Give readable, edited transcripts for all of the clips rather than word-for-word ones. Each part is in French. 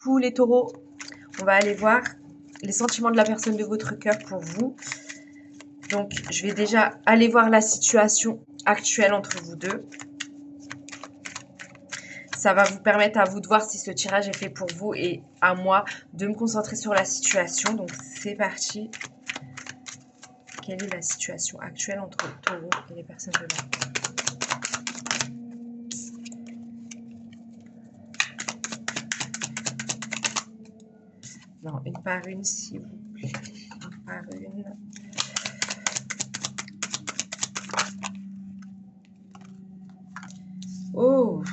Vous les taureaux, on va aller voir les sentiments de la personne de votre cœur pour vous. Donc, je vais déjà aller voir la situation actuelle entre vous deux. Ça va vous permettre à vous de voir si ce tirage est fait pour vous et à moi de me concentrer sur la situation. Donc, c'est parti. Quelle est la situation actuelle entre le taureau et les personnes de l'ordre? Non, une par une, s'il vous plaît. Une par une. Oh!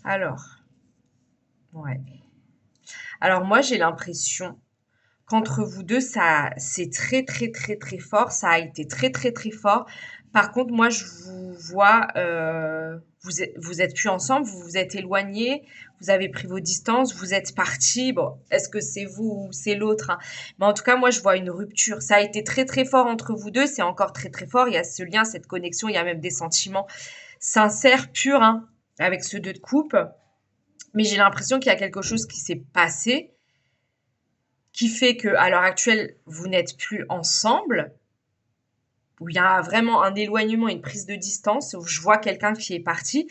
Alors, ouais. Alors moi, j'ai l'impression qu'entre vous deux, ça, c'est très, très, très, très fort. Ça a été très, très, très fort. Par contre, moi, je vous vois, vous êtes plus ensemble, vous vous êtes éloignés, vous avez pris vos distances, vous êtes partis. Bon, est-ce que c'est vous ou c'est l'autre, hein? Mais en tout cas, moi, je vois une rupture. Ça a été très, très fort entre vous deux. C'est encore très, très fort. Il y a ce lien, cette connexion. Il y a même des sentiments sincères, purs, hein, avec ce 2 de coupe. Mais j'ai l'impression qu'il y a quelque chose qui s'est passé qui fait que à l'heure actuelle, vous n'êtes plus ensemble, où il y a vraiment un éloignement, une prise de distance, où je vois quelqu'un qui est parti.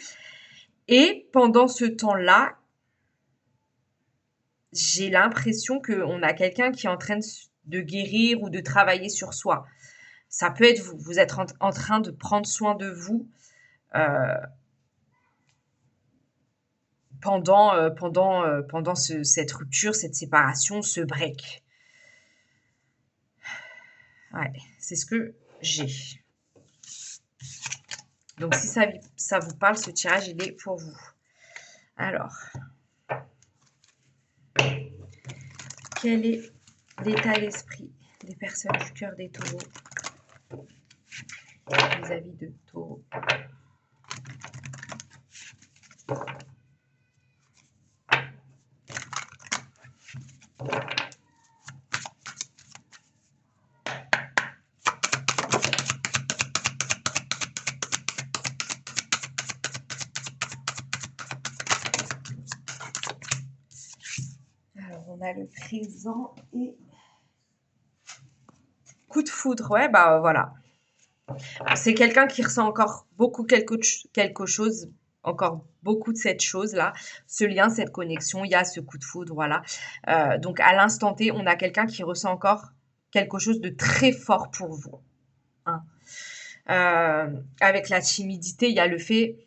Et pendant ce temps-là, j'ai l'impression qu'on a quelqu'un qui est en train de guérir ou de travailler sur soi. Ça peut être vous. Vous êtes en train de prendre soin de vous euh, pendant cette rupture, cette séparation, ce break. Ouais, c'est ce que j'ai. Donc, si ça vous parle, ce tirage, il est pour vous. Alors, quel est l'état d'esprit des personnes du cœur des taureaux vis-à-vis de taureaux? Alors, on a le présent et coup de foudre. Ouais, bah voilà. C'est quelqu'un qui ressent encore beaucoup quelque chose, encore beaucoup de cette chose-là, ce lien, cette connexion, il y a ce coup de foudre, voilà. Donc à l'instant T, on a quelqu'un qui ressent encore quelque chose de très fort pour vous, hein. Avec la timidité, il y a le fait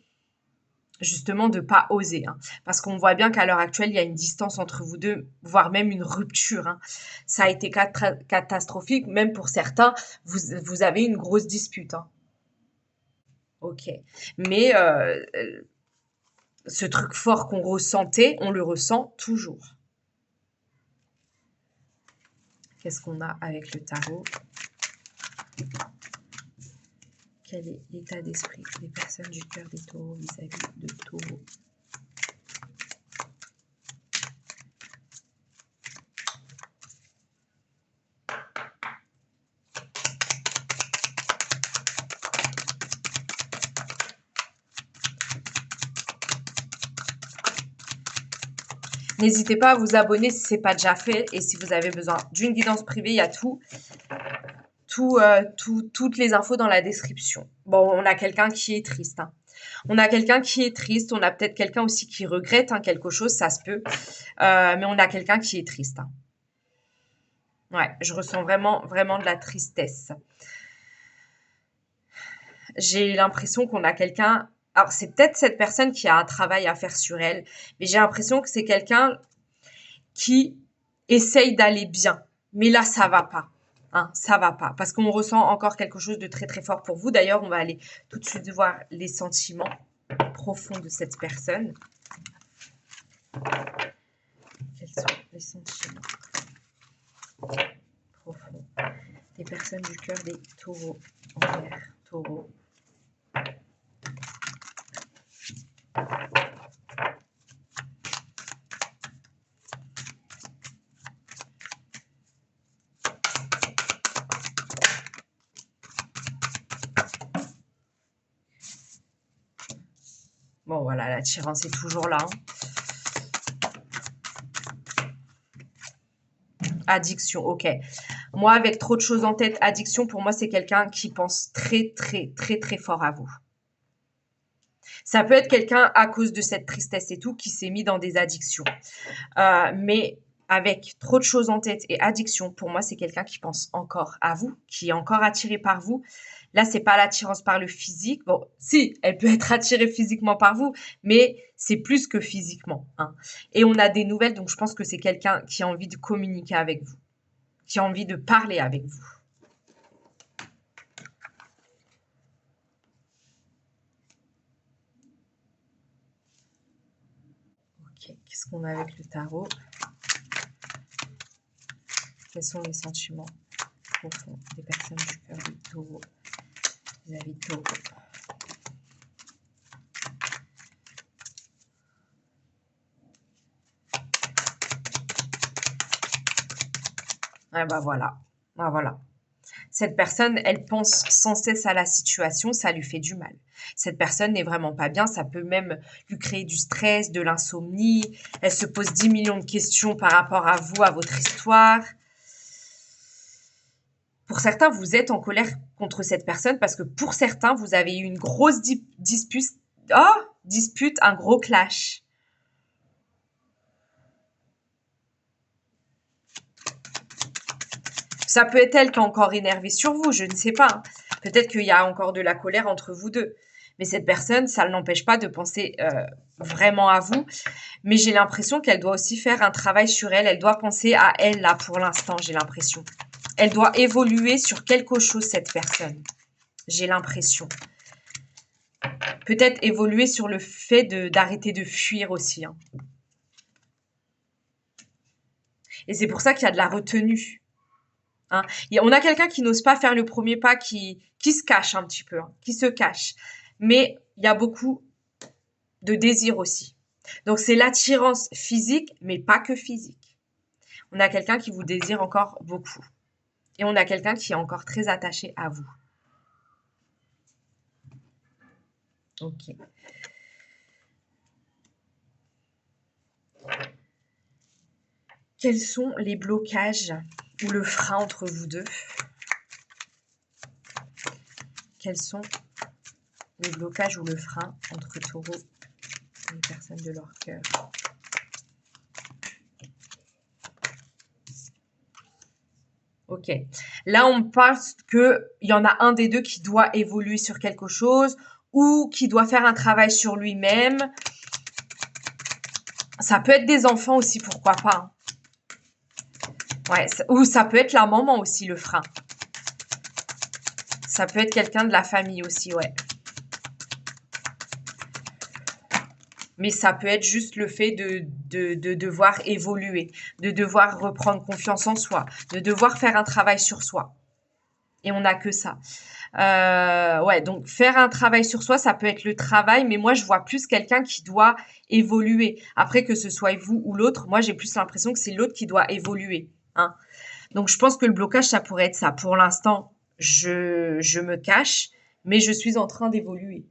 justement de pas oser, hein, parce qu'on voit bien qu'à l'heure actuelle, il y a une distance entre vous deux, voire même une rupture, hein. Ça a été catastrophique, même pour certains, vous avez une grosse dispute, hein. Ok. Mais ce truc fort qu'on ressentait, on le ressent toujours. Qu'est-ce qu'on a avec le tarot? Quel est l'état d'esprit des personnes du cœur des taureaux vis-à-vis de taureaux? N'hésitez pas à vous abonner si ce n'est pas déjà fait et si vous avez besoin d'une guidance privée, il y a toutes les infos dans la description. Bon, on a quelqu'un qui est triste, hein. On a quelqu'un qui est triste, on a peut-être quelqu'un aussi qui regrette, hein, quelque chose, ça se peut. Mais on a quelqu'un qui est triste, hein. Ouais, je ressens vraiment, vraiment de la tristesse. J'ai l'impression qu'on a quelqu'un. Alors, c'est peut-être cette personne qui a un travail à faire sur elle, mais j'ai l'impression que c'est quelqu'un qui essaye d'aller bien. Mais là, ça va pas. Hein, ça va pas. Parce qu'on ressent encore quelque chose de très, très fort pour vous. D'ailleurs, on va aller tout de suite voir les sentiments profonds de cette personne. Quels sont les sentiments profonds des personnes du cœur des taureaux envers taureaux? Bon, voilà, l'attirance est toujours là. Hein. Addiction, ok. Moi, avec trop de choses en tête, addiction, pour moi, c'est quelqu'un qui pense très, très, très, très fort à vous. Ça peut être quelqu'un, à cause de cette tristesse et tout, qui s'est mis dans des addictions. Mais avec trop de choses en tête et addiction, pour moi, c'est quelqu'un qui pense encore à vous, qui est encore attiré par vous. Là, c'est pas l'attirance par le physique. Bon, si, elle peut être attirée physiquement par vous, mais c'est plus que physiquement. Hein. Et on a des nouvelles, donc je pense que c'est quelqu'un qui a envie de communiquer avec vous, qui a envie de parler avec vous. Ok, qu'est-ce qu'on a avec le tarot? Quels sont les sentiments profonds des personnes du cœur du taureau vis-à-vis de taureau? Ah bah voilà. Ah voilà. Cette personne, elle pense sans cesse à la situation, ça lui fait du mal. Cette personne n'est vraiment pas bien, ça peut même lui créer du stress, de l'insomnie. Elle se pose 10 millions de questions par rapport à vous, à votre histoire. Pour certains, vous êtes en colère contre cette personne parce que pour certains, vous avez eu une grosse dispute, un gros clash. Ça peut être elle qui est encore énervée sur vous, je ne sais pas. Hein. Peut-être qu'il y a encore de la colère entre vous deux. Mais cette personne, ça ne l'empêche pas de penser vraiment à vous. Mais j'ai l'impression qu'elle doit aussi faire un travail sur elle. Elle doit penser à elle, là, pour l'instant, j'ai l'impression. Elle doit évoluer sur quelque chose, cette personne. J'ai l'impression. Peut-être évoluer sur le fait d'arrêter de fuir aussi. Hein. Et c'est pour ça qu'il y a de la retenue. Hein. On a quelqu'un qui n'ose pas faire le premier pas, qui se cache un petit peu, hein, qui se cache. Mais il y a beaucoup de désir aussi. Donc c'est l'attirance physique, mais pas que physique. On a quelqu'un qui vous désire encore beaucoup. Et on a quelqu'un qui est encore très attaché à vous. Ok. Quels sont les blocages ou le frein entre vous deux? Quels sont les blocages ou le frein entre taureau et les personnes de leur cœur? Ok. Là, on pense qu'il y en a un des deux qui doit évoluer sur quelque chose ou qui doit faire un travail sur lui-même. Ça peut être des enfants aussi, pourquoi pas. Hein. Ouais, ou ça peut être la maman aussi, le frein. Ça peut être quelqu'un de la famille aussi, ouais. Mais ça peut être juste le fait de devoir évoluer, de devoir reprendre confiance en soi, de devoir faire un travail sur soi. Et on n'a que ça. Ouais, donc faire un travail sur soi, ça peut être le travail, mais moi je vois plus quelqu'un qui doit évoluer. Après que ce soit vous ou l'autre, moi j'ai plus l'impression que c'est l'autre qui doit évoluer. Hein. Donc je pense que le blocage, ça pourrait être ça. Pour l'instant, je me cache, mais je suis en train d'évoluer.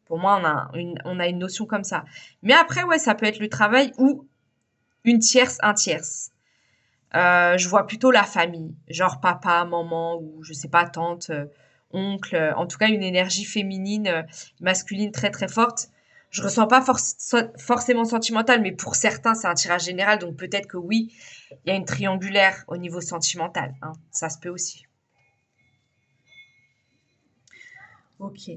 Pour moi, on a une notion comme ça. Mais après, ouais, ça peut être le travail ou une tierce, un tierce. Je vois plutôt la famille, genre papa, maman ou je sais pas, tante, oncle. En tout cas, une énergie féminine, masculine très très forte. Je ressens pas forcément sentimentale, mais pour certains, c'est un tirage général, donc peut-être que oui, il y a une triangulaire au niveau sentimental. Hein. Ça se peut aussi. Ok.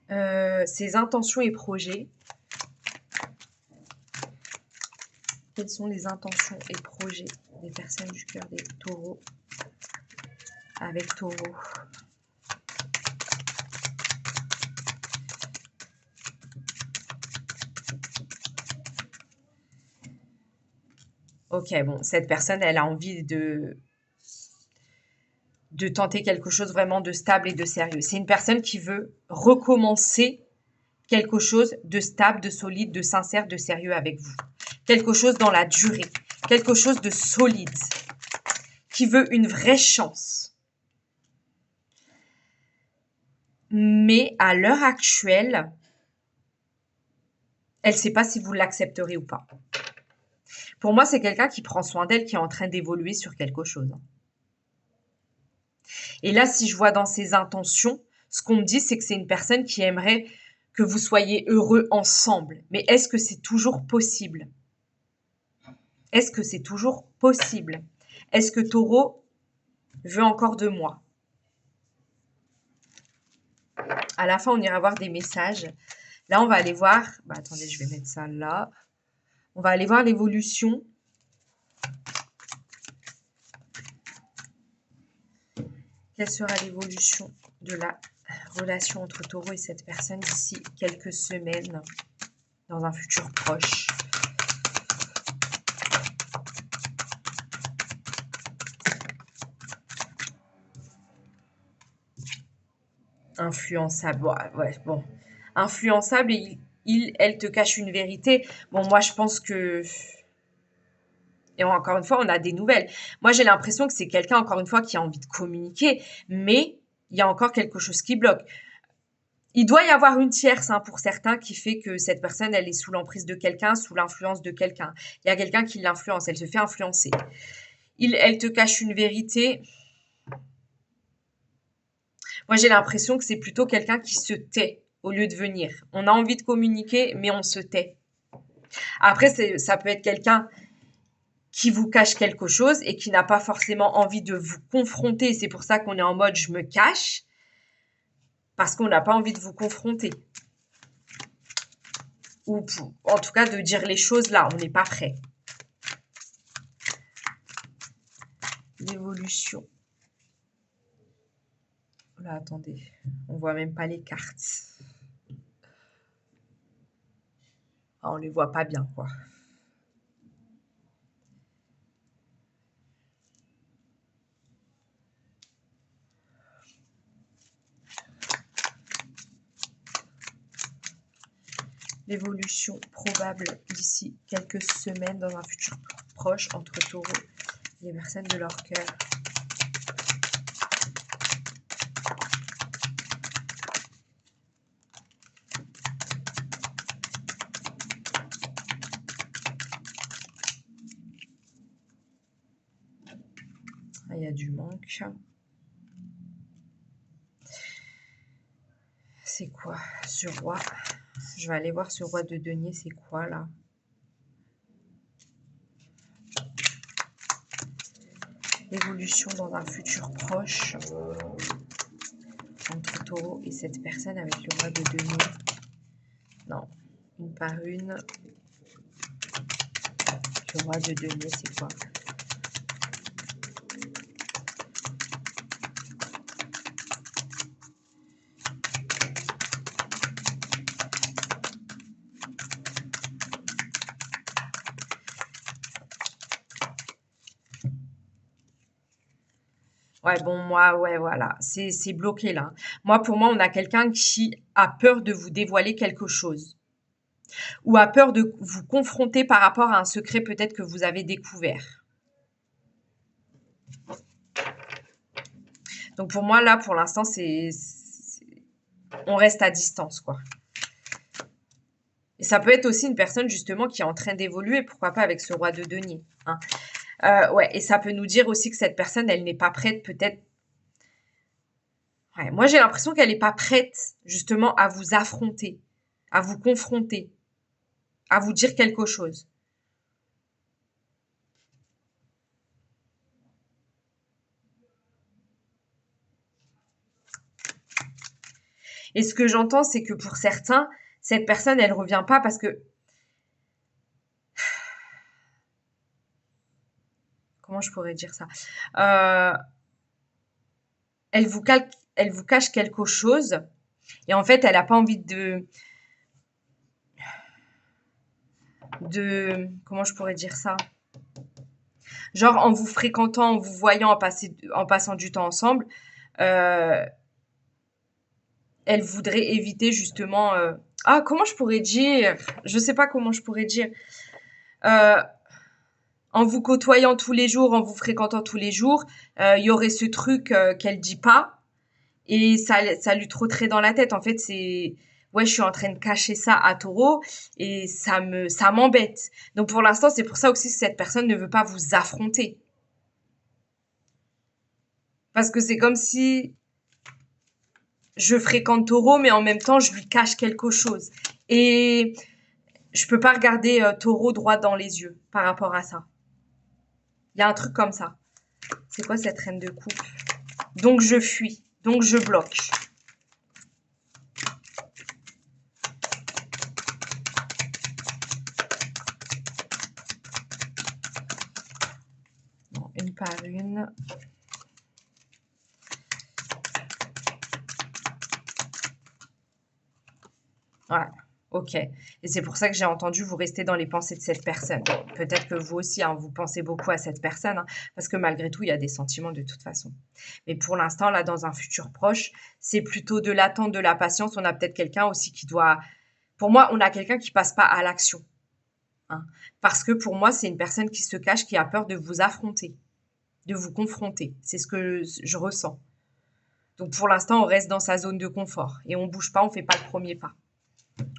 Ses intentions et projets. Quelles sont les intentions et projets des personnes du cœur des taureaux avec taureau? Ok, bon, cette personne, elle a envie de tenter quelque chose vraiment de stable et de sérieux. C'est une personne qui veut recommencer quelque chose de stable, de solide, de sincère, de sérieux avec vous. Quelque chose dans la durée, quelque chose de solide, qui veut une vraie chance. Mais à l'heure actuelle, elle ne sait pas si vous l'accepterez ou pas. Pour moi, c'est quelqu'un qui prend soin d'elle, qui est en train d'évoluer sur quelque chose. Et là, si je vois dans ses intentions, ce qu'on me dit, c'est que c'est une personne qui aimerait que vous soyez heureux ensemble. Mais est-ce que c'est toujours possible? Est-ce que c'est toujours possible? Est-ce que Taureau veut encore de moi? À la fin, on ira voir des messages. Là, on va aller voir... Bah, attendez, je vais mettre ça là. On va aller voir l'évolution. Quelle sera l'évolution de la relation entre Taureau et cette personne d'ici quelques semaines, dans un futur proche? Influençable, ouais, bon. Influençable et elle te cache une vérité. Bon, moi, je pense que... Et encore une fois, on a des nouvelles. Moi, j'ai l'impression que c'est quelqu'un, encore une fois, qui a envie de communiquer, mais il y a encore quelque chose qui bloque. Il doit y avoir une tierce, hein, pour certains, qui fait que cette personne, elle est sous l'emprise de quelqu'un, sous l'influence de quelqu'un. Il y a quelqu'un qui l'influence, elle se fait influencer. Elle te cache une vérité. Moi, j'ai l'impression que c'est plutôt quelqu'un qui se tait au lieu de venir. On a envie de communiquer, mais on se tait. Après, ça peut être quelqu'un qui vous cache quelque chose et qui n'a pas forcément envie de vous confronter. C'est pour ça qu'on est en mode « je me cache », parce qu'on n'a pas envie de vous confronter. Ou en tout cas de dire les choses là, on n'est pas prêt. L'évolution. Là, attendez, on voit même pas les cartes. Ah, on les voit pas bien, quoi. L'évolution probable d'ici quelques semaines dans un futur proche entre Taureau et les personnes de leur cœur. Il y a du manque. C'est quoi ce roi? Je vais aller voir ce roi de denier, c'est quoi là? L'évolution dans un futur proche entre Taureau et cette personne avec le roi de denier. Non, une par une. Le roi de denier, c'est quoi? Ouais, bon, moi, ouais, voilà, c'est bloqué là. Moi, pour moi, on a quelqu'un qui a peur de vous dévoiler quelque chose ou a peur de vous confronter par rapport à un secret peut-être que vous avez découvert. Donc pour moi, là, pour l'instant, on reste à distance, quoi. Et ça peut être aussi une personne, justement, qui est en train d'évoluer, pourquoi pas avec ce roi de denier, hein. Ouais, et ça peut nous dire aussi que cette personne, elle n'est pas prête, peut-être. Ouais, moi, j'ai l'impression qu'elle n'est pas prête, justement, à vous affronter, à vous confronter, à vous dire quelque chose. Et ce que j'entends, c'est que pour certains, cette personne, elle revient pas parce que... Comment je pourrais dire ça? Elle vous cache quelque chose et en fait, elle n'a pas envie comment je pourrais dire ça? Genre, en vous fréquentant, en vous voyant, en passant du temps ensemble, elle voudrait éviter justement... Ah, comment je pourrais dire? Je sais pas comment je pourrais dire. En vous côtoyant tous les jours, en vous fréquentant tous les jours, il y aurait ce truc qu'elle dit pas et ça lui trotterait dans la tête. En fait, ouais, je suis en train de cacher ça à Taureau et ça m'embête. Donc pour l'instant, c'est pour ça aussi que cette personne ne veut pas vous affronter. Parce que c'est comme si je fréquente Taureau, mais en même temps, je lui cache quelque chose. Et je peux pas regarder Taureau droit dans les yeux par rapport à ça. Il y a un truc comme ça. C'est quoi cette reine de coupe? Donc je fuis, donc je bloque. Bon, une par une. Voilà, ok. Et c'est pour ça que j'ai entendu vous rester dans les pensées de cette personne. Peut-être que vous aussi, hein, vous pensez beaucoup à cette personne, hein, parce que malgré tout, il y a des sentiments de toute façon. Mais pour l'instant, là, dans un futur proche, c'est plutôt de l'attente, de la patience. On a peut-être quelqu'un aussi qui doit... Pour moi, on a quelqu'un qui passe pas à l'action. Hein, parce que pour moi, c'est une personne qui se cache, qui a peur de vous affronter, de vous confronter. C'est ce que je ressens. Donc pour l'instant, on reste dans sa zone de confort et on bouge pas, on fait pas le premier pas.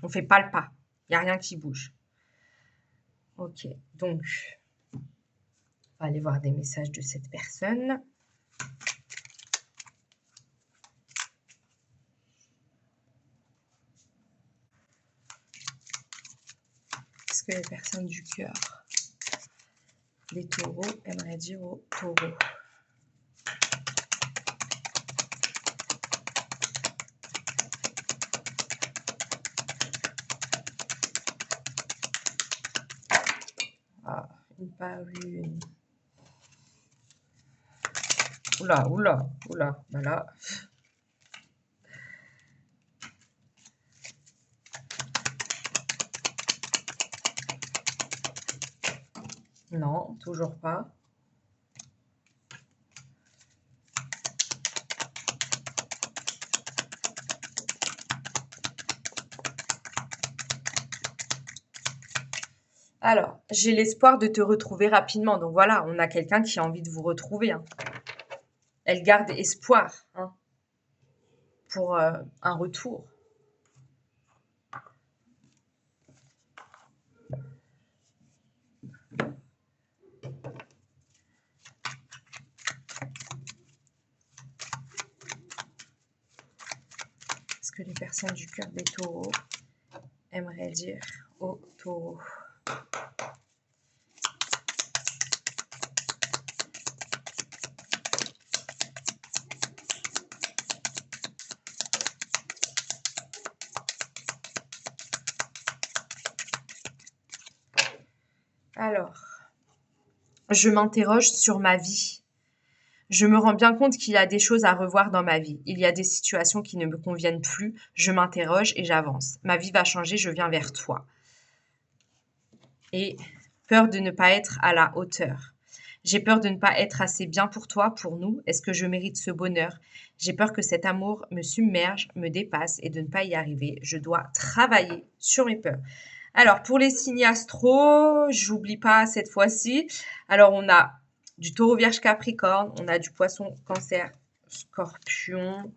On fait pas le pas. Il n'y a rien qui bouge. Ok, donc, on va aller voir des messages de cette personne. Qu'est-ce que les personnes du cœur, les taureaux, aimeraient dire aux taureaux? Ah, une par une. Oula, oula, oula. Ben là. Non, toujours pas. Alors, j'ai l'espoir de te retrouver rapidement. Donc voilà, on a quelqu'un qui a envie de vous retrouver. Hein. Elle garde espoir hein, pour un retour. Ce que les personnes du cœur des taureaux aimeraient dire aux taureaux. Alors, je m'interroge sur ma vie. Je me rends bien compte qu'il y a des choses à revoir dans ma vie. Il y a des situations qui ne me conviennent plus. Je m'interroge et j'avance. Ma vie va changer, je viens vers toi. Et peur de ne pas être à la hauteur. J'ai peur de ne pas être assez bien pour toi, pour nous. Est-ce que je mérite ce bonheur? J'ai peur que cet amour me submerge, me dépasse et de ne pas y arriver. Je dois travailler sur mes peurs. Alors, pour les signes astro, j'oublie pas cette fois-ci. Alors, on a du taureau, vierge, capricorne. On a du poisson, cancer, scorpion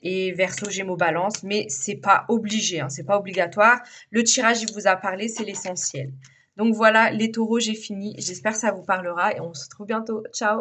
et verseau, gémeaux, balance. Mais c'est pas obligé, hein, c'est pas obligatoire. Le tirage, il vous a parlé, c'est l'essentiel. Donc voilà, les taureaux, j'ai fini. J'espère que ça vous parlera et on se retrouve bientôt. Ciao!